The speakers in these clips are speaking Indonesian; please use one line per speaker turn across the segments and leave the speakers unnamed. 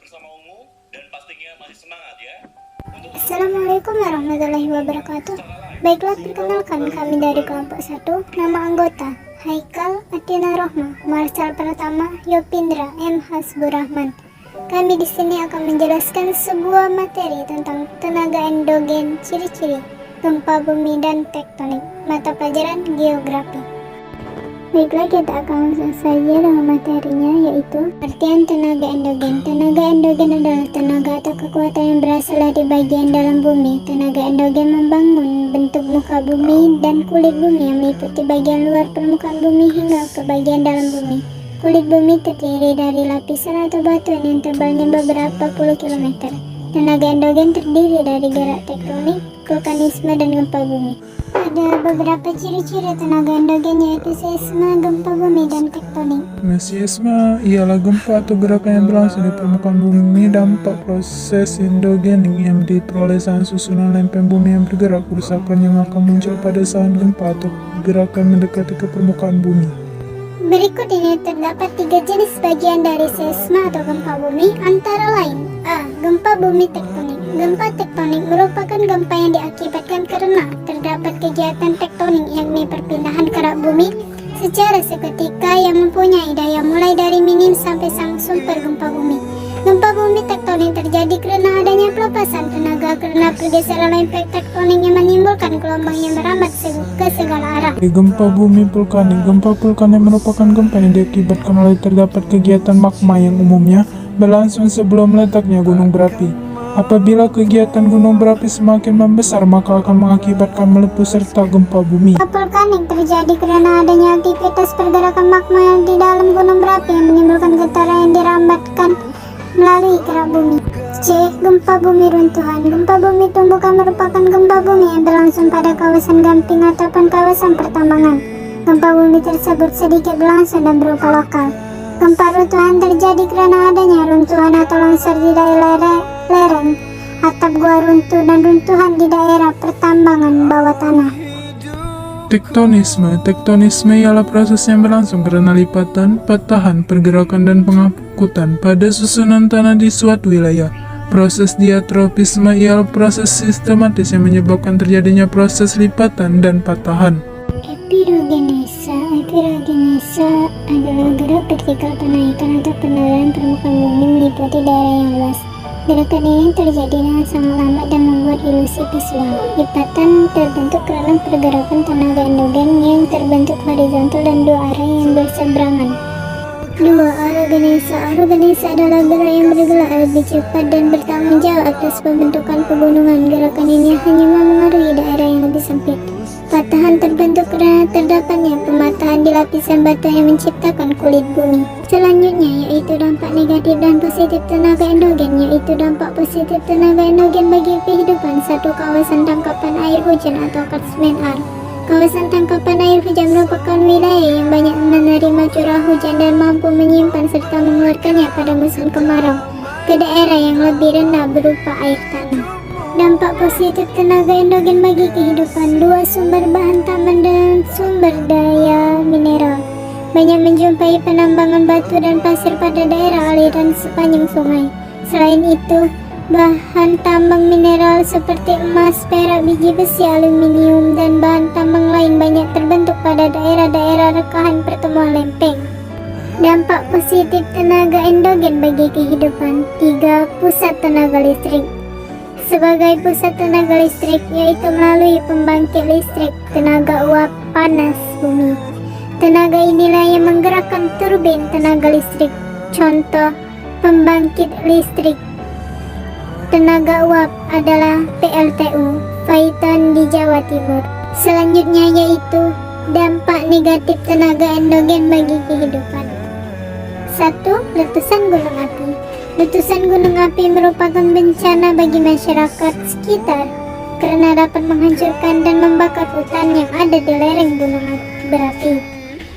bersama Ungu dan pastinya masih semangat ya.
Assalamualaikum warahmatullahi wabarakatuh. Baiklah, perkenalkan kami dari kelompok 1. Nama anggota Haikal Atina Rohma, Marsal Pratama, Yopindra M. Hasburahman. Kami di sini akan menjelaskan sebuah materi tentang tenaga endogen, ciri-ciri, gempa bumi dan tektonik, mata pelajaran geografi. Baiklah, kita akan langsung saja dengan materinya, yaitu artian tenaga endogen. Tenaga endogen adalah tenaga atau kekuatan yang berasal dari bagian dalam bumi. Tenaga endogen membangun bentuk muka bumi dan kulit bumi yang meliputi bagian luar permukaan bumi hingga ke bagian dalam bumi. Kulit bumi terdiri dari lapisan atau batuan yang tebalnya beberapa puluh kilometer. Tenaga endogen terdiri dari gerak tektonik, vulkanisme, dan gempa bumi. Ada beberapa ciri-ciri tenaga endogen, yaitu seisma, gempa bumi, dan tektonik.
Seisma ialah gempa atau gerakan yang berlangsung di permukaan bumi. Dampak proses endogenik yang diperoleh saat susunan lempeng bumi yang bergerak. Kerusakan yang akan muncul pada saat gempa atau gerakan mendekati ke permukaan bumi.
Berikut ini terdapat 3 jenis bagian dari seisma atau gempa bumi, antara lain: A. Gempa bumi tektonik. Gempa tektonik merupakan gempa yang diakibatkan karena terdapat kegiatan tektonik, yakni perpindahan kerak bumi secara seketika yang mempunyai daya mulai dari minim sampai sang sumber gempa bumi. Gempa bumi tektonik terjadi karena adanya pelepasan tenaga karena pergeseran lempeng tektonik yang menimbulkan gelombang yang merambat ke segala arah.
Gempa bumi vulkanik. Gempa vulkanik merupakan gempa yang diakibatkan oleh terdapat kegiatan magma yang umumnya berlangsung sebelum meletaknya gunung berapi. Apabila kegiatan gunung berapi semakin membesar, maka akan mengakibatkan meletus serta gempa bumi.
Gempa vulkanik terjadi karena adanya aktivitas pergerakan magma yang di dalam gunung berapi yang menimbulkan getaran yang dirambatkan melalui kerak bumi. C. Gempa bumi runtuhan. Gempa bumi tumbukan merupakan gempa bumi yang berlangsung pada kawasan gamping ataupun kawasan pertambangan. Gempa bumi tersebut sedikit berlangsung dan berupa lokal. Gempa runtuhan terjadi karena adanya runtuhan atau longsor di daerah lereng, atap gua runtuh, dan runtuhan di daerah pertambangan bawah tanah.
Tektonisme. Tektonisme ialah proses yang berlangsung karena lipatan, patahan, pergerakan, dan pengangkutan pada susunan tanah di suatu wilayah. Proses diatropisme ialah proses sistematis yang menyebabkan terjadinya proses lipatan dan patahan.
Epirogenesa. Epirogenesa adalah gerak vertikal penaikan atau penurunan permukaan bumi meliputi daerah yang luas. Gerakan ini terjadi dengan sangat lambat dan membuat ilusi visual. Lipatan terbentuk karena pergerakan tenaga endogen yang terbentuk horizontal dan dua arah yang berseberangan. 2. Orogenesa. Orogenesa adalah gerak yang bergerak lebih cepat dan bertanggung jawab atas pembentukan pegunungan. Gerakan ini hanya memengaruhi daerah yang lebih sempit. Patahan terbentuk karena terdapatnya pematahan di lapisan batu yang menciptakan kulit bumi. Selanjutnya yaitu dampak negatif dan positif tenaga endogen, yaitu dampak positif tenaga endogen bagi kehidupan. 1. Kawasan tangkapan air hujan atau catchment area. Kawasan tangkapan air hujan merupakan wilayah yang banyak menerima curah hujan dan mampu menyimpan serta mengeluarkannya pada musim kemarau ke daerah yang lebih rendah berupa air tanah. Dampak positif tenaga endogen bagi kehidupan. 2. Sumber bahan tambang dan sumber daya mineral. Banyak menjumpai penambangan batu dan pasir pada daerah aliran sepanjang sungai. Selain itu, bahan tambang mineral seperti emas, perak, biji besi, aluminium, dan bahan tambang lain banyak terbentuk pada daerah-daerah rekahan pertemuan lempeng. Dampak positif tenaga endogen bagi kehidupan. 3. Pusat tenaga listrik. Sebagai pusat tenaga listrik, yaitu melalui pembangkit listrik tenaga uap panas bumi. Tenaga inilah yang menggerakkan turbin tenaga listrik. Contoh pembangkit listrik tenaga uap adalah PLTU Paiton di Jawa Timur. Selanjutnya yaitu dampak negatif tenaga endogen bagi kehidupan. 1. Letusan gunung api. Letusan gunung api merupakan bencana bagi masyarakat sekitar karena dapat menghancurkan dan membakar hutan yang ada di lereng gunung berapi.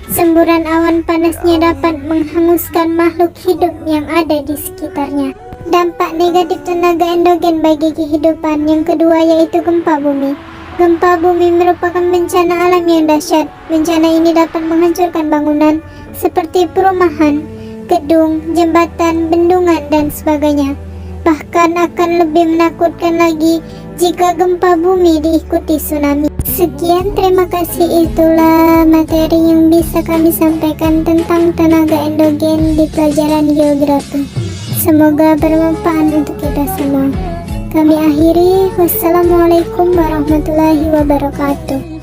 Semburan awan panasnya dapat menghanguskan makhluk hidup yang ada di sekitarnya. Dampak negatif tenaga endogen bagi kehidupan. Yang kedua yaitu gempa bumi. Gempa bumi merupakan bencana alam yang dahsyat. Bencana ini dapat menghancurkan bangunan seperti perumahan, gedung, jembatan, bendungan, dan sebagainya. Bahkan akan lebih menakutkan lagi jika gempa bumi diikuti tsunami. Sekian, terima kasih. Itulah materi yang bisa kami sampaikan tentang tenaga endogen di pelajaran geografi. Semoga bermanfaat untuk kita semua. Kami akhiri. Wassalamualaikum warahmatullahi wabarakatuh.